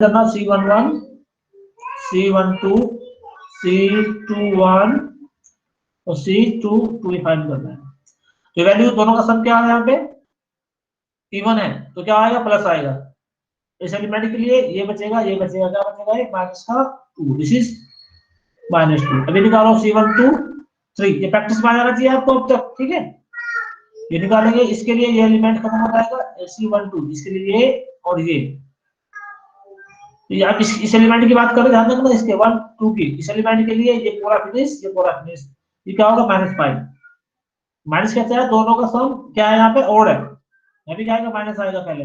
करना C11, C12, C21 और C22 find करना है। तो वैल्यू दोनों का सम क्या है यहाँ पे इवन है, तो क्या आएगा प्लस आएगा। इस एलिमेंट के लिए ये बचेगा, ये बचेगा, क्या बचेगा एक माइनस का 2, दिस इज -2। अभी निकालो C12 3, ये प्रैक्टिस में आ जाना चाहिए आपको अब तक, ठीक है। ये निकालेंगे, इसके लिए ये एलिमेंट खत्म हो जाएगा C12, इसके लिए ये और ये। आप इस एलिमेंट की बात करें, ध्यान रखना इसके 1 2 की, इस एलिमेंट के लिए ये पूरा फिनिश, ये पूरा फिनिश, ये क्या होगा -5। माइनस कहते हैं दोनों का सम क्या है यहाँ पे ओड है, अभी क्या आएगा माइनस आएगा पहले।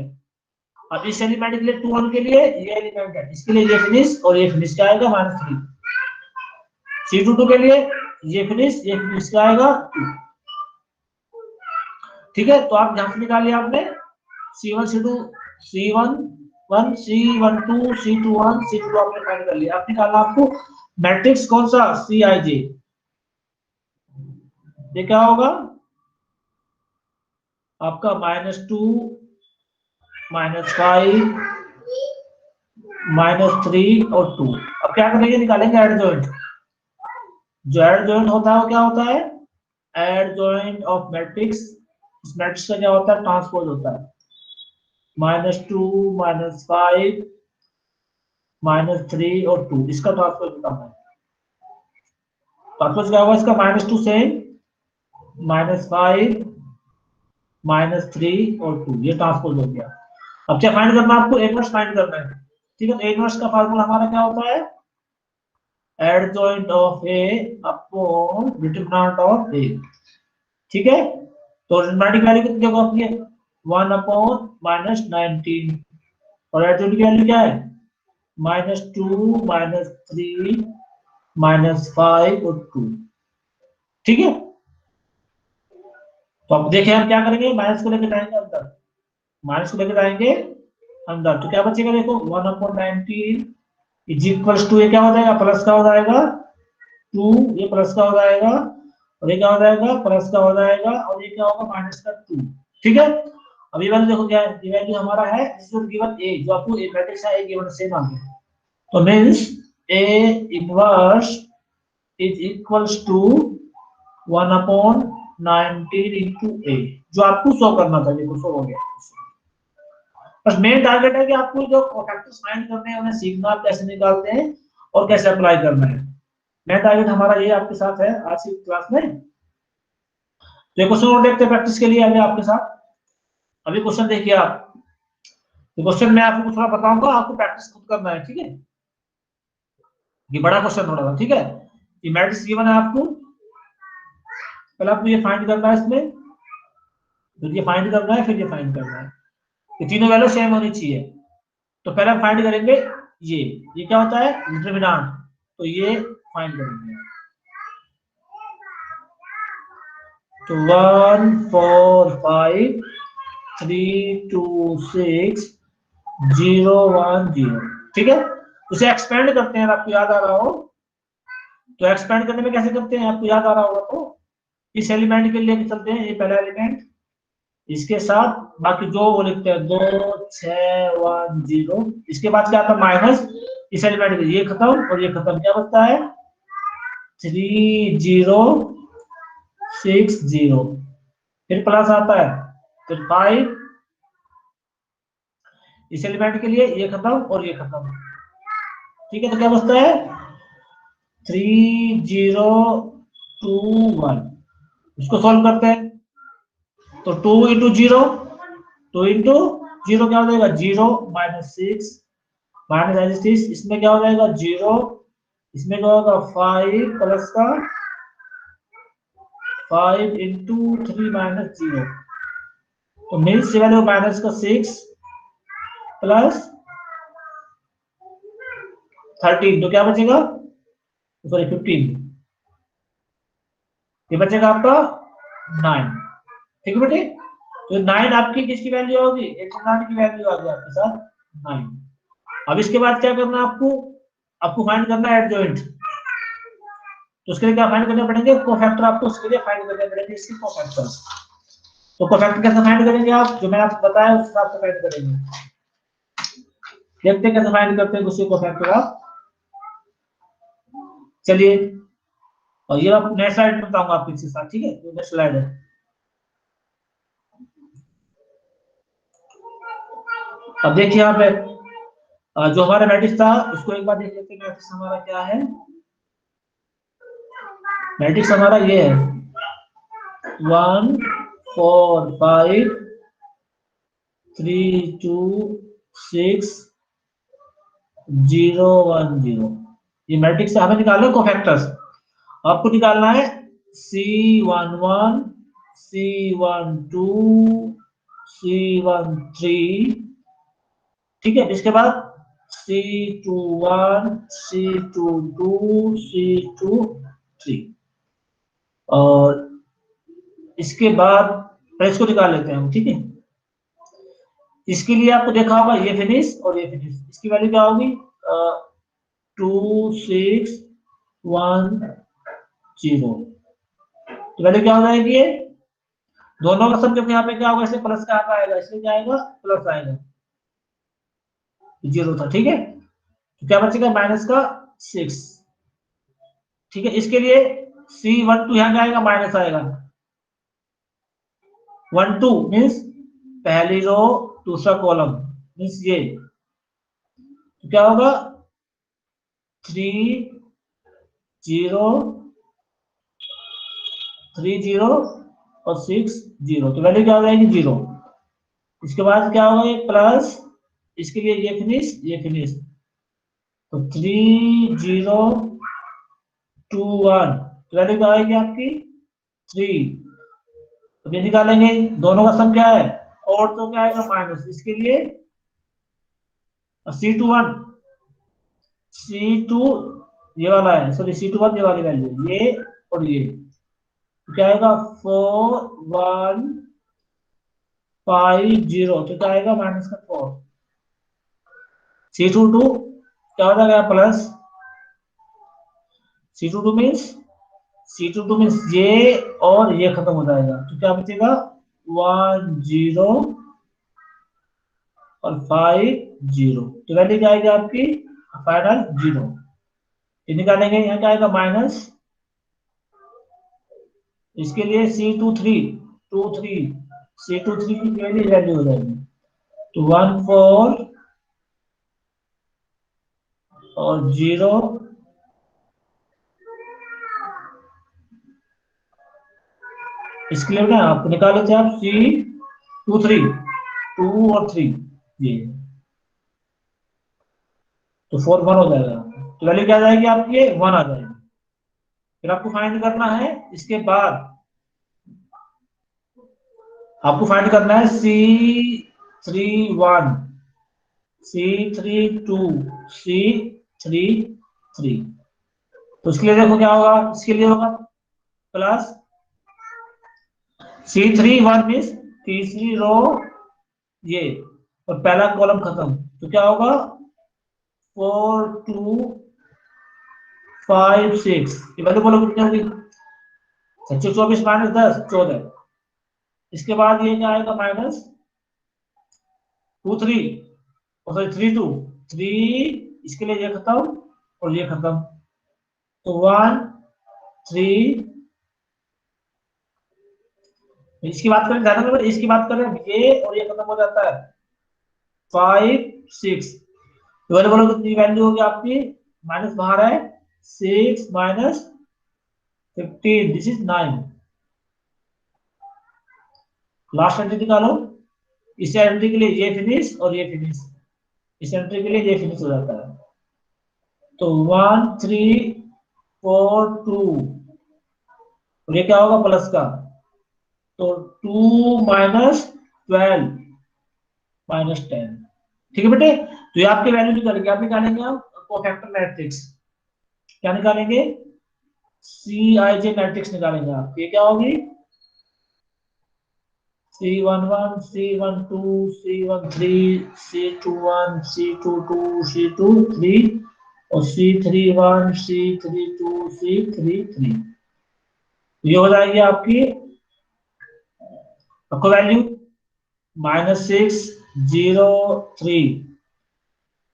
अब इस एलिमेंट के लिए 2 1 के लिए ये एलिमेंट है, इसके लिए ये फिनिश और ये फिनिश क्या आएगा -3। C22 के लिए ये फिनिश क्या आएगा 2, ठीक है। तो आप यहां से निकालिए आपने C1 C2 C11 C12 C21 C22 आपने फाइंड कर लिया। अब निकालना आपको मैट्रिक्स कौन सा Cij, ये क्या होगा आपका -2 -5 -3 और 2। अब क्या करेंगे, निकालेंगे एड जॉइंट। जो एड जॉइंट होता है वो क्या होता है, एड जॉइंट ऑफ मैट्रिक्स। इस मैट्रिक्स का क्या होता है, ट्रांसपोज होता है। -2 -5 -3 और 2, इसका ट्रांसपोज होता है। ट्रांसपोज क्या होगा इसका, -2 से -5 -3 और 2, ये ट्रांसपोज हो गया। अब क्या फाइंड करना है आपको, इनवर्स फाइंड करना है, ठीक है। तो इनवर्स का फार्मूला हमारा क्या होता है, adjoint of A upon determinant of A, ठीक है। तो डिटरमिनेंट की वैल्यू कितनी होगी अपनी 1/-19 और एडजॉइंट की वैल्यू क्या है -2 -3 -5 और 2, ठीक है। तो अब देखिए हम क्या करेंगे, माइनस को लेकर जाएंगे अंदर, माइनस को लेकर जाएंगे अंदर, तो क्या बचेगा देखो 1/19 इज इक्वल्स टू, ये क्या हो जाएगा प्लस का हो जाएगा 2, ये प्लस का हो जाएगा और ये क्या हो जाएगा प्लस का हो जाएगा और ये क्या होगा माइनस का 2, ठीक है। अब ये वैल्यू देखो क्या है, ये वैल्यू हमारा है जो गिवन ए, जो आपको ए मैट्रिक्स है ए गिवन सेम आ गया। तो means A inverse is equals to 1/19 into A, जो आपको शो करना था, ये शो हो गया। बस मेन टारगेट है कि आपको जो फैक्टर्स फाइंड करने हैं उन्हें सीखना, आप कैसे निकालते हैं और कैसे अप्लाई करना है। मेन टारगेट हमारा ये आपके साथ है आज की क्लास में। तो ये क्वेश्चन और देखते हैं प्रैक्टिस के लिए अभी आपके साथ। अभी क्वेश्चन देखिए आप, तो क्वेश्चन मैं आपको थोड़ा बताऊंगा, आपको प्रैक्टिस खुद करना है, ठीक है। ये बड़ा क्वेश्चन थोड़ा सा, ठीक है। ये मैट्रिक्स गिवन है आपको, पहले आपको ये फाइंड करना है, इसमें फिर ये फाइंड करना है, फिर ये फाइंड करना है। ये तीनों वैल्यू सेम होनी चाहिए। तो पहले हम फाइंड करेंगे ये क्या होता है डिटरमिनेंट, तो ये फाइंड करेंगे। तो 1 4 5 3 2 6 0 1 0, ठीक है। उसे एक्सपेंड करते हैं, आपको याद आ रहा हो तो एक्सपेंड करने में कैसे करते हैं, आपको याद आ रहा होगा। तो इस एलिमेंट के लिए चलते हैं, ये पहला एलिमेंट इसके साथ, बाकी जो वो लिखते हैं 2 6 1 0, इसके बाद क्या आता माइनस इस एलिमेंट के, ये खत्म और ये खत्म, क्या बचता है 3 0 6 0, फिर प्लस आता है, फिर 5 इस एलिमेंट के लिए, ये खत्म और ये खत्म, ठीक है। तो क्या बचता है 3 0 2 1, इसको सॉल्व करते हैं। तो 2 इंटू 0, 2 इंटू 0 क्या हो जाएगा 0 -6 -6, इसमें क्या हो जाएगा 0, इसमें क्या होगा 5 प्लस का 5 इंटू 3 -0, तो मीन्स वैल्यू माइनस का 6 प्लस 13, तो क्या बचेगा सॉरी 15, ये बचेगा आपका 9, ठीक है बेटे। तो 9 आपकी किसकी वैल्यू होगी, एक्सप्रेशन की वैल्यू आ गई आपके साथ 9। अब इसके बाद क्या करना है आपको फाइंड करना है एडजॉइंट। तो उसके लिए क्या फाइंड करने पड़ेंगे, कोफैक्टर आपको उसके लिए फाइंड करने पड़ेंगे, इसके कोफैक्टर। तो कोफैक्टर कैसे फाइंड करेंगे आप, जो मैंने आपको बताया उस हिसाब से फाइंड करेंगे। देखते हैं कैसे फाइंड करते हैं दूसरे कोफैक्टर आप। चलिए, और ये आप नेक्स्ट स्लाइड में बताऊंगा आपको इसके साथ, ठीक है। तो नेक्स्ट स्लाइड है, अब देखिए यहाँ पे जो हमारा मैट्रिक्स था उसको एक बार देख लेते हैं। मैट्रिक्स हमारा क्या है? मैट्रिक्स हमारा ये है 1 4 5 3 2 6 0 1 0। ये मैट्रिक्स हमें निकालना है कोफैक्टर्स। आपको निकालना है C11 C12 C13, ठीक है। इसके बाद C21 C22 C23, और इसके बाद इसको निकाल लेते हैं हम, ठीक है। इसके लिए आपको देखा होगा ये फिनिश और ये फिनिश, इसकी वैल्यू क्या होगी? 2 6 1 0। तो वैल्यू क्या हो जाएगी? ये दोनों का सम, जब यहाँ पे क्या होगा, ऐसे प्लस का आएगा, इसलिए क्या आएगा? प्लस आएगा, 0 था, ठीक है। तो क्या बचेगा? माइनस का 6, ठीक है। इसके लिए C12 यहाँ क्या आएगा? माइनस आएगा। 1 2 मीन्स पहली रो दूसरा कॉलम, मीन्स ये। तो क्या होगा? 3 0 3 0 और 6 0। तो वैल्यू क्या हो जाएगी? 0। इसके बाद क्या होगा? ये प्लस, इसके लिए ये फिनिश ये फिनिश, तो 3 0 2 1। तो वैल्यू क्या आएगी आपकी? 3। तो ये निकालेंगे, दोनों का सम क्या है? और तो क्या आएगा? माइनस। इसके लिए C21 C2 ये वाला है, सॉरी C21 ये वाली वैल्यू, ये और ये। तो क्या आएगा? 4 1 5 0। तो क्या आएगा? माइनस का 4। C22 क्या हो जाएगा? प्लस। C22 मीन्स ये और ये खत्म हो जाएगा, तो क्या बचेगा? 1 0 और 5 0। तो वैल्यू क्या आएगी आपकी? फाइनल 0। ये निकालेंगे, यहाँ क्या आएगा? माइनस। इसके लिए C23 की वैल्यू हो जाएगी, तो 1 4 और 0। इसके लिए ना आप निकाल लेते हैं आप C23 2 और 3, ये तो 4 1 हो जाएगा। तो वैल्यू क्या आ जाएगी आपकी? 1 आ जाएगी। फिर आपको फाइंड करना है, इसके बाद आपको फाइंड करना है C31 C32 C33। तो इसके लिए देखो क्या होगा, इसके लिए होगा प्लस C31 मीन्स तीसरी रो ये, और पहला कॉलम खत्म, तो क्या होगा? 4 2 5 6। ये वैल्यू बोलो कितनी होगी? 624 माइनस 10 14। इसके बाद ये क्या आएगा? Minus 2 3 sorry 3 2 3। इसके लिए ये खत्म और ये खत्म, तो 1 3। इसकी बात करें, ध्यान में इसकी बात करें, ये और ये खत्म हो जाता है 5 6। तो वैल्यू बोलो कितनी वैल्यू होगी आपकी? माइनस बाहर है, 6 minus 15, this is 9। Last entry निकालो। इस एंट्री के लिए ये फिनिश और ये फिनिश, इस एंट्री के लिए ये फिनिश हो जाता है, तो 1 3 4 2। और ये क्या होगा? प्लस का, तो 2 माइनस 12 माइनस 10, ठीक है बेटे। तो ये आपके वैल्यू निकालेंगे, आप निकालेंगे आप कोफैक्टर मैट्रिक्स। क्या निकालेंगे? CIJ मैट्रिक्स निकालेंगे आप। ये क्या होगी? C11 C12 C13 C21 C22 C23 और C31 C32 C33। ये हो जाएगी आपकी आपको वैल्यू -6 0 3।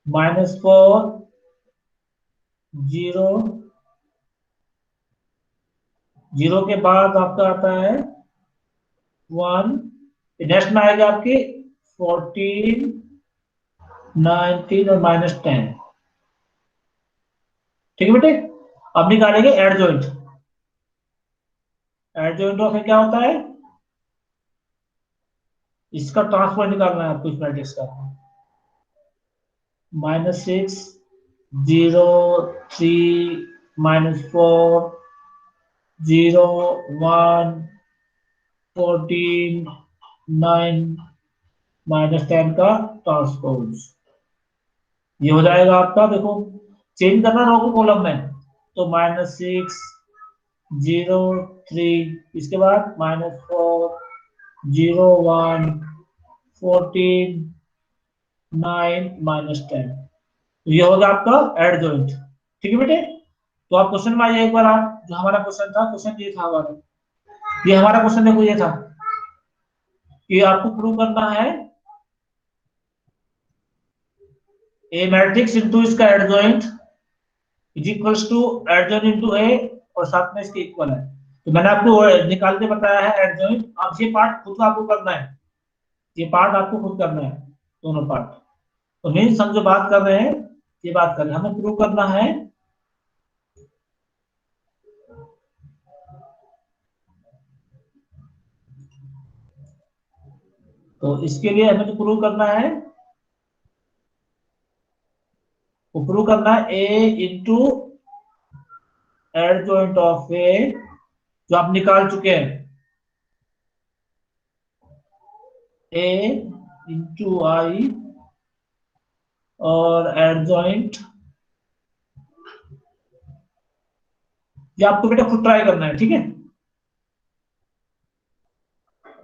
-4 0 0 के बाद आपका आता है 1, नेक्स्ट में आएगा आपकी 14 19 और -10। ठीक है बेटे, अब निकालेंगे एडजॉइंट। एडजॉइंट ऑफ क्या होता है, इसका ट्रांसफर निकालना है आपको इस मैट्रिक्स का। -6 0 3 -4 0 1 14 9 -10 का ट्रांसपोज। ये हो जाएगा आपका, देखो चेंज करना रो को कॉलम में, तो -6 0 3, इसके बाद -4 0 1 14 9 -10। तो ये होगा आपका एडजॉइंट। ठीक है बेटे, तो आप क्वेश्चन में आइए एक बार। आप जो हमारा क्वेश्चन था, क्वेश्चन ये था हमारा, ये हमारा क्वेश्चन देखो, ये था कि आपको प्रूव करना है ए मैट्रिक्स इनटू इसका adjoint is equals to adjoint into A, और साथ में इसके इक्वल है। तो मैंने आपको निकाल के बताया है एडजॉइंट। अब ये पार्ट खुद आपको करना है, ये पार्ट आपको खुद करना है, दोनों पार्ट। तो मीन्स हम जो बात कर रहे हैं, ये बात कर रहे हैं, हमें प्रूव करना है तो इसके लिए हमें जो प्रूव करना है, वो प्रूव करना है ए इंटू एडजॉइंट ऑफ ए, जो आप निकाल चुके हैं, ए इंटू आई और एडजॉइंट। ये आपको बेटा खुद ट्राई करना है, ठीक है,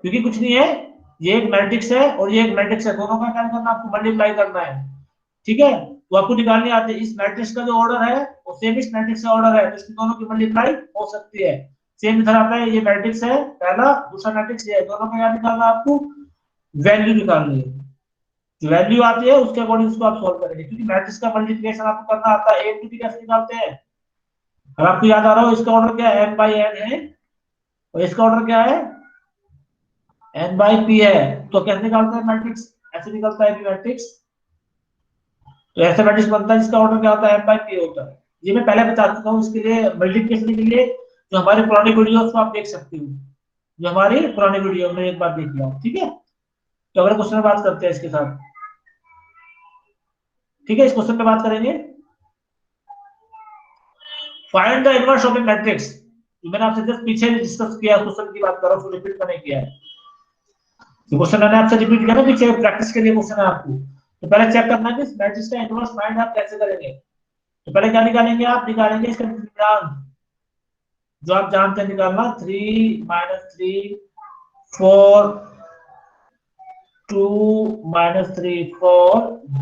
क्योंकि कुछ नहीं है, ये एक मैट्रिक्स है और ये एक मैट्रिक्स है, दोनों का क्या करना है, आपको मल्टीप्लाई करना है। ठीक है, तो आपको निकालने आते हैं इस मैट्रिक्स का जो ऑर्डर है वो सेम इस मैट्रिक्स का ऑर्डर है, तो इसकी दोनों की मल्टीप्लाई हो सकती है। सेम इधर आता है, ये मैट्रिक्स है पहला, दूसरा मैट्रिक्स ये है, दोनों का क्या निकालना है आपको, वैल्यू निकालनी है। जो वैल्यू आती है उसके अकॉर्डिंग उसको आप सॉल्व करेंगे, क्योंकि मैट्रिक्स का मल्टीप्लिकेशन आपको करना आता है। ए टू बी कैसे निकालते हैं, अगर आपको याद आ रहा हो, इसका ऑर्डर क्या है, m बाई n है, और इसका ऑर्डर क्या है, n बाई p है। तो कैसे निकालते हैं मैट्रिक्स, ऐसे निकलता है मैट्रिक्स। तो ऐसा मैट्रिक्स बनता है जिसका ऑर्डर क्या होता है, m बाई p होता है। ये मैं पहले बता चुका हूँ, इसके लिए मल्टीप्लिकेशन के लिए जो हमारे पुरानी वीडियो उसको आप देख सकते हो, जो हमारी पुरानी वीडियो में एक बार देख लिया, ठीक है। तो अगले क्वेश्चन में बात करते हैं इसके साथ, ठीक है, इस क्वेश्चन में बात करेंगे find the inverse of A matrix. जो मैंने आपसे जस्ट पीछे डिस्कस किया क्वेश्चन की बात कर रहा हूँ, रिपीट मैंने किया है। तो क्वेश्चन मैंने आपसे रिपीट किया ना पीछे, प्रैक्टिस के लिए क्वेश्चन है आपको। तो पहले चेक करना है कि मैट्रिक्स का इनवर्स फाइंड आप कैसे करेंगे। तो पहले क्या निकालेंगे, आप निकालेंगे इसका डिटरमिनेंट, जो आप जानते हैं निकालना, 3 -3 4 2 -3 4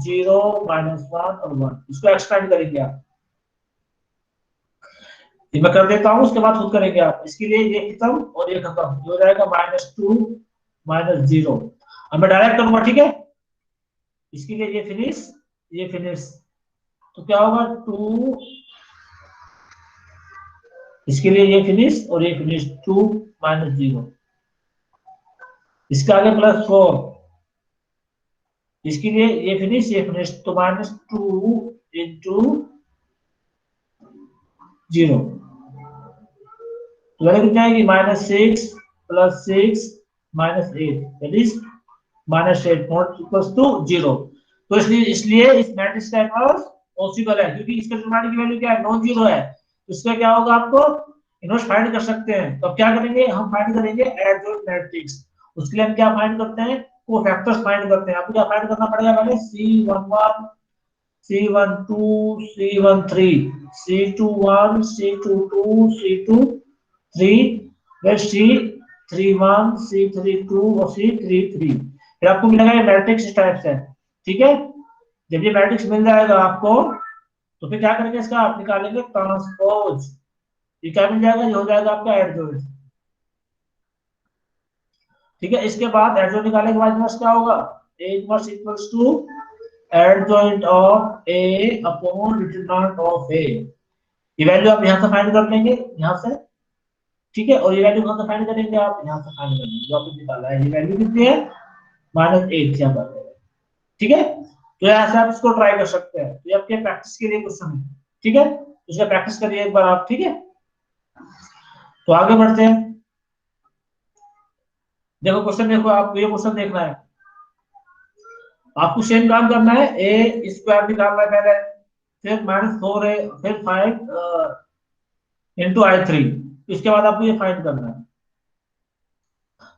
0 -1 और 1, इसको एक्सपेंड करेंगे आप। ये मैं कर देता हूं, उसके बाद खुद करेंगे आप। इसके लिए ये खत्म और ये खत्म, हो जाएगा -2 -0। अब मैं डायरेक्ट करूंगा, ठीक है। इसके लिए ये फिनिश, ये फिनिश, तो क्या होगा 2, इसके लिए ये फिनिश और ये फिनिश, 2 -0, इसके आगे +4, इसके लिए ये फिनिश, ये फिनिश, तो -2 इंटू 0, तो वैल्यू कितनी आएगी, -6 +6 -8, that is -8 not equals to 0। तो इसलिए इस मैट्रिक्स का इनवर्स पॉसिबल है, क्योंकि इसका डिटरमिनेंट की वैल्यू क्या है, नॉन जीरो है। तो इसका क्या होगा, आपको इनवर्स फाइंड कर सकते हैं। तो अब क्या करेंगे, हम फाइंड करेंगे एडजॉइंट मैट्रिक्स। उसके लिए हम क्या फाइंड करते हैं, कोफैक्टर्स फाइंड करते हैं। आपको क्या फाइंड करना पड़ेगा, पहले C11 C12 C13 C21 C22 C23, फिर C31 C32 और C33, फिर आपको मिलेगा ये मैट्रिक्स इस टाइप से, ठीक है। जब ये मैट्रिक्स मिल जाएगा आपको, तो फिर क्या करेंगे, इसका आप निकालेंगे ट्रांसपोज। ये क्या मिल जाएगा, ये हो जाएगा आपका एडजॉइंट, ठीक है। इसके बाद एडजॉइंट निकालने के बाद इनवर्स क्या होगा, A inverse equals to adjoint of A upon determinant of A, ये वैल्यू आप यहां से फाइंड कर लेंगे यहां से, ठीक है, और ये वैल्यू कहां से फाइंड करेंगे आप यहां से फाइंड करेंगे, जो आपने निकाला है ये वैल्यू कितनी है -8 यहां पर, ठीक है। तो ऐसे आप इसको ट्राई कर सकते हैं, ये आपके प्रैक्टिस के लिए क्वेश्चन है, ठीक है, इसका प्रैक्टिस करिए एक बार आप, ठीक है। तो आगे बढ़ते हैं, देखो क्वेश्चन देखो, आपको ये क्वेश्चन देखना है, आपको सेम काम करना है, ए स्क्वायर निकालना है पहले, फिर -4a, फिर 5 इंटू I3, इसके बाद आपको ये फाइंड करना है,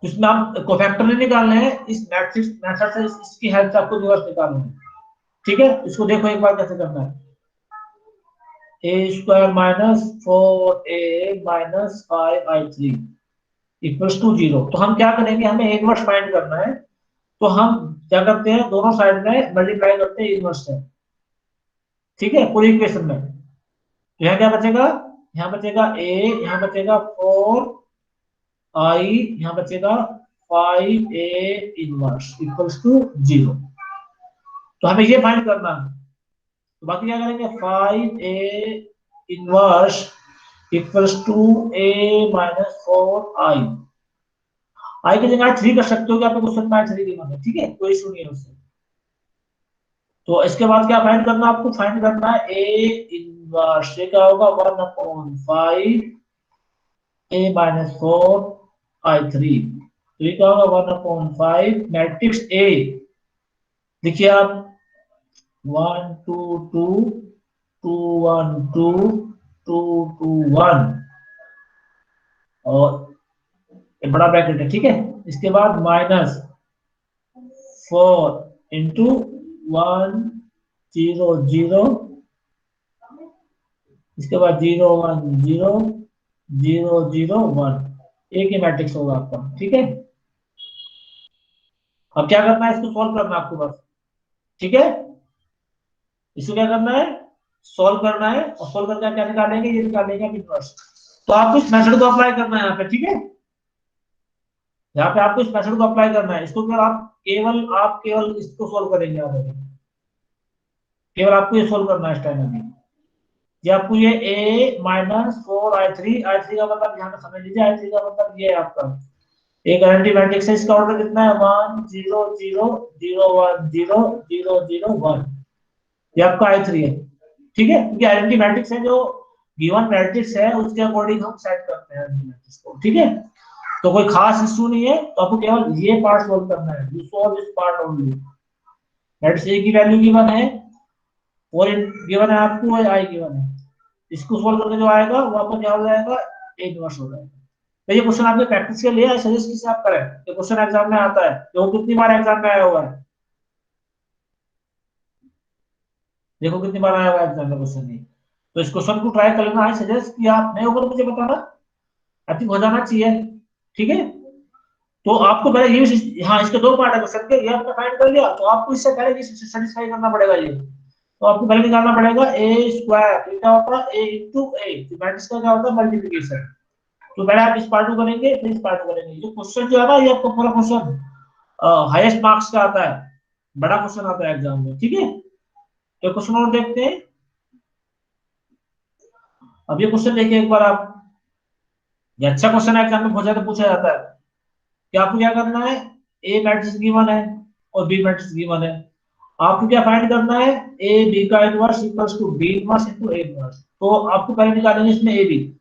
इसमें आप कोफैक्टर नहीं निकालने हैं, इस मैट्रिक्स मेथड से इसकी हेल्प से आपको रिवर्स निकालना है, ठीक है। इसको देखो एक बार कैसे करना है, a² -4a -5I3 equals to 0। तो हम क्या करेंगे, हमें इनवर्स फाइंड करना है, तो हम क्या करते हैं, दोनों साइड में मल्टीप्लाई करते हैं इनवर्स से, ठीक है, पूरी इक्वेशन में। तो यहाँ क्या बचेगा, यहाँ बचेगा a, यहाँ बचेगा 4i, यहाँ बचेगा 5a इनवर्स इक्वल्स टू 0। तो हमें ये फाइंड करना है, तो बाकी क्या करेंगे, 5a inverse equals to a -4i, I की जगह 3 कर सकते हो, कि आपको क्वेश्चन में 3 गिवन है, ठीक है, कोई इशू नहीं है उससे। तो इसके बाद क्या फाइंड करना है, आपको फाइंड करना है a इनवर्स, ये क्या होगा 1/5 a -4I3, तो ये क्या होगा 1/5 मैट्रिक्स A, देखिए आप 1 2 2 2 1 2 2 2 1, और ये बड़ा ब्रैकेट है, ठीक है। इसके बाद -4 इंटू 1 0 0, इसके बाद 0 1 0 0 0 1, एक ही मैट्रिक्स होगा आपका, ठीक है। अब क्या करना है, इसको सॉल्व करना है आपको बस, ठीक है, इसको क्या करना है, सॉल्व करना है, और सॉल्व करके क्या निकालेंगे, ये निकालेंगे इनवर्स। तो आपको इस मेथड को अप्लाई करना है यहाँ पे, ठीक है, यहाँ पे आपको इस मेथड को अप्लाई करना है, इसको केवल आप केवल इसको सॉल्व करेंगे, आप केवल आपको ये सॉल्व करना है इस टाइम अभी, ये आपको ये a -4I3 का मतलब यहाँ पे समझ लीजिए, I3 का मतलब ये है आपका एक गारंटी मैट्रिक्स है, इसका ऑर्डर कितना है 1 0 0 0 1 0 0 0 1, ये आपका I3 है, ठीक है, क्योंकि आइडेंटिटी मैट्रिक्स है, जो गिवन मैट्रिक्स है उसके अकॉर्डिंग हम सेट करते हैं आइडेंटिटी मैट्रिक्स को, ठीक है। तो कोई खास इशू नहीं है, तो आपको केवल ये पार्ट सॉल्व करना है, you solve this part only, that's a की वैल्यू गिवन है और गिवन है आपको आई गिवन है, इसको सॉल्व करके जो आएगा वो आपको क्या हो जाएगा, a इनवर्स हो जाएगा। तो ये क्वेश्चन आपके प्रैक्टिस के लिए है, सजेस्ट किसे आप करें, ये क्वेश्चन एग्जाम में आता है, जो कितनी बार एग्जाम में आया हुआ है, देखो कितनी बार आया हुआ है एग्जाम में क्वेश्चन नहीं। तो इस क्वेश्चन को ट्राई कर लेना, आई सजेस्ट कि आप नहीं होगा तो मुझे बताना, आई थिंक हो जाना चाहिए, ठीक है। तो आपको पहले ये, हाँ इसके दो पार्ट है क्वेश्चन के, ये आपने फाइंड कर लिया, तो आपको इससे पहले ये सेटिस्फाई करना पड़ेगा ये, तो आपको पहले निकालना पड़ेगा a², क्या होता है a इंटू a, मैट्रिक्स का क्या होता है मल्टीप्लिकेशन। तो पहले आप इस पार्ट को करेंगे, फिर इस पार्ट को करेंगे, जो क्वेश्चन जो है ना ये आपको पूरा क्वेश्चन हाईएस्ट मार्क्स का आता है, बड़ा क्वेश्चन आता है एग्जाम में, ठीक है। तो क्वेश्चन और देखते हैं, अब ये क्वेश्चन देखिए एक बार आप, ये अच्छा क्वेश्चन है, एग्जाम में बहुत ज्यादा पूछा जाता है, कि आपको क्या करना है, ए मैट्रिक्स गिवन है और बी मैट्रिक्स गिवन है, आपको क्या फाइंड करना है, ए बी का inverse equals to B inverse into A inverse, तो आपको पहले निकालेंगे इसमें ए बी,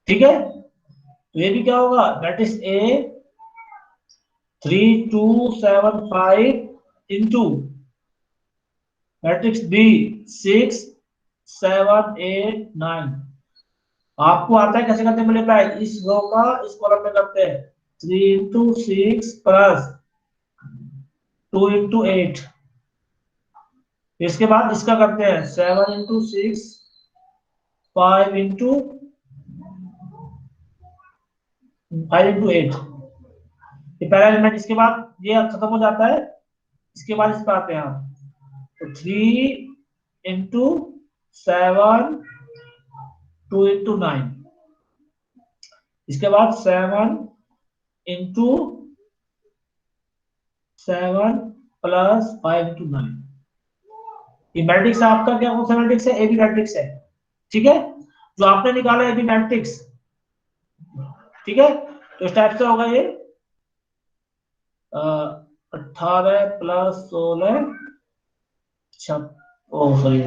ठीक है। तो ए बी क्या होगा, that is A 3 2 7 5 into matrix B 6 7 8 9, आपको आता है कैसे करते हैं मल्टीप्लाई, इस रो का इस कॉलम में करते हैं, 3 इंटू 6 प्लस 2 इंटू 8, इसके बाद इसका करते हैं 7 इंटू 6 5 इंटू 8, ये पहला एलिमेंट, इसके बाद ये खत्म हो जाता है, इसके बाद इस पर आते हैं हम, तो 3 इंटू 7 2 इंटू 9, इसके बाद 7 इंटू 7 प्लस 5 into 9। ये मैट्रिक्स आपका क्या कौन सा मैट्रिक्स है? ए बी मैट्रिक्स है, ठीक है, जो आपने निकाला ए बी मैट्रिक्स, ठीक है। तो इस टाइप से होगा ये 18 plus 16 sorry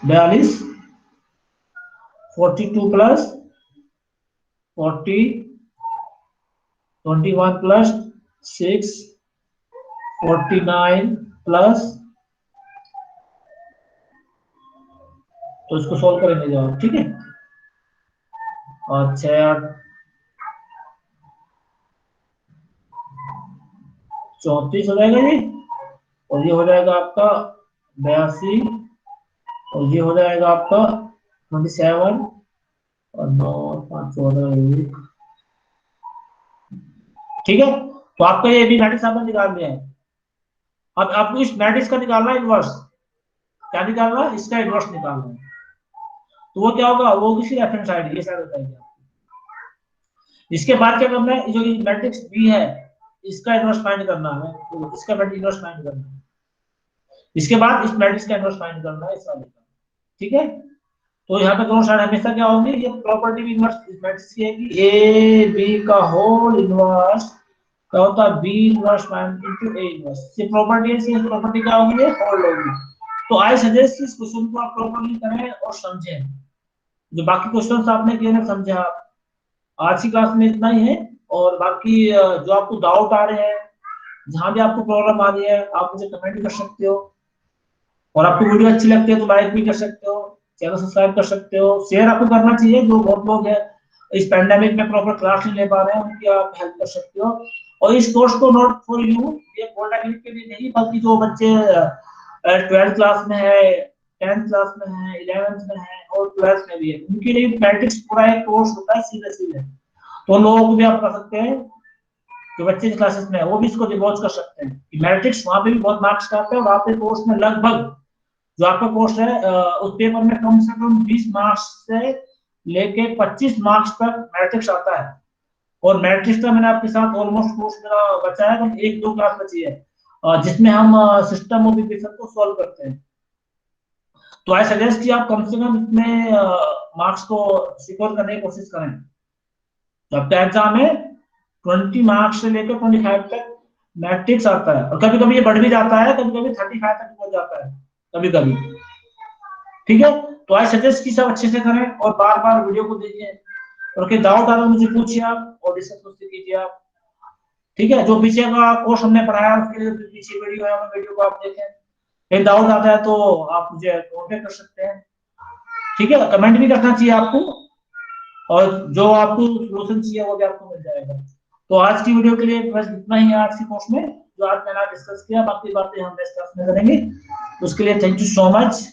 42, 42 plus 40, 21 plus 6, 49 plus, तो इसको सोल्व करेंगे जवाब, ठीक है। और 6 34 हो जाएगा ये, और ये हो जाएगा आपका 82, और ये हो जाएगा आपका 27, और 9 5 14 1, ठीक है। तो आपका ये भी मैट्रिक्स आपने निकाल दिया है। अब आपको इस मैट्रिक्स का निकालना है इनवर्स। क्या निकालना है? इसका इनवर्स निकालना है। तो वो क्या होगा? वो किसी रेफरेंस साइड, ये साइड बताएंगे आपको। इसके बाद क्या करना है? जो मैट्रिक्स बी है इसका इनवर्स फाइंड करना है, तो इसका मैट्रिक्स इनवर्स फाइंड करना है। इसके बाद इस मैट्रिक्स का इनवर्स फाइंड करना है, इस वाले का, ठीक है। तो यहाँ पे दोनों साइड हमेशा क्या होंगे? ये प्रॉपर्टी भी इनवर्स इस मैट्रिक्स की है कि ए बी का होल इनवर्स क्या होता है? B inverse into A inverse. ये प्रॉपर्टी है, इस प्रॉपर्टी क्या होगी? ये होल्ड होगी। तो आई सजेस्ट इस क्वेश्चन को आप प्रॉपर्ली करें और समझें। जो बाकी क्वेश्चंस आपने किए ना, समझे आप। आज की क्लास में इतना ही है, और बाकी जो आपको डाउट आ रहे हैं, जहां भी आपको प्रॉब्लम आ रही है, आप मुझे कमेंट कर सकते हो। और आपको वीडियो अच्छी लगती है तो लाइक भी कर सकते हो, चैनल सब्सक्राइब कर सकते हो, शेयर आपको करना चाहिए। जो बहुत लोग हैं इस पैंडेमिक में प्रॉपर क्लास नहीं ले पा रहे हैं, उनकी आप हेल्प कर सकते हो। और इस कोर्स को नॉट फॉर यू, ये पॉलिटेक्निक के लिए नहीं, बल्कि जो बच्चे 12th क्लास में है, 10th क्लास में है, 11th में है और 12th में भी है, उनके लिए मैट्रिक्स पूरा एक कोर्स होता है सीधे सीधे। तो उन लोगों को भी आप कर सकते हैं, जो बच्चे की क्लासेस में है वो भी इसको रिवॉच कर सकते हैं। मैट्रिक्स वहां पे भी बहुत मार्क्स का आता है, वहां पे कोर्स में लगभग जो आपका कोर्स है उस पेपर में कम से कम 20 मार्क्स से लेके 25 मार्क्स तक मैट्रिक्स आता है। और मैट्रिक्स का मैंने आपके साथ ऑलमोस्ट कोर्स मेरा बचा है, तो 1-2 क्लास बची है जिसमें हम सिस्टम ऑफ इक्वेशन को सॉल्व करते हैं। तो आई सजेस्ट कि आप कम से कम इतने मार्क्स को सिक्योर करने की कोशिश करें। तो आपका एग्जाम है 20 मार्क्स से लेकर 25 तक मैट्रिक्स आता है, और कभी कभी ये बढ़ भी जाता है, कभी कभी 35 तक पहुंच जाता है कभी कभी, ठीक है। तो आई सजेस्ट कि सब अच्छे से करें और बार बार वीडियो को देखिए, और कोई डाउट आ रहा है मुझे पूछिए आप, और डिस्कस मुझसे कीजिए आप, ठीक है। जो पीछे का कोर्स हमने पढ़ाया उसके लिए पीछे वीडियो है, वीडियो को आप देखें। कहीं डाउट आता है तो आप मुझे कॉन्टेक्ट कर सकते हैं, ठीक है। कमेंट भी करना चाहिए आपको, और जो आपको सोल्यूशन चाहिए वो भी आपको मिल जाएगा। तो आज की वीडियो के लिए बस इतना ही है आज की कोर्स में, जो आज मैंने डिस्कस किया। बाकी बातें हम नेक्स्ट क्लास में करेंगे। उसके लिए थैंक यू सो मच।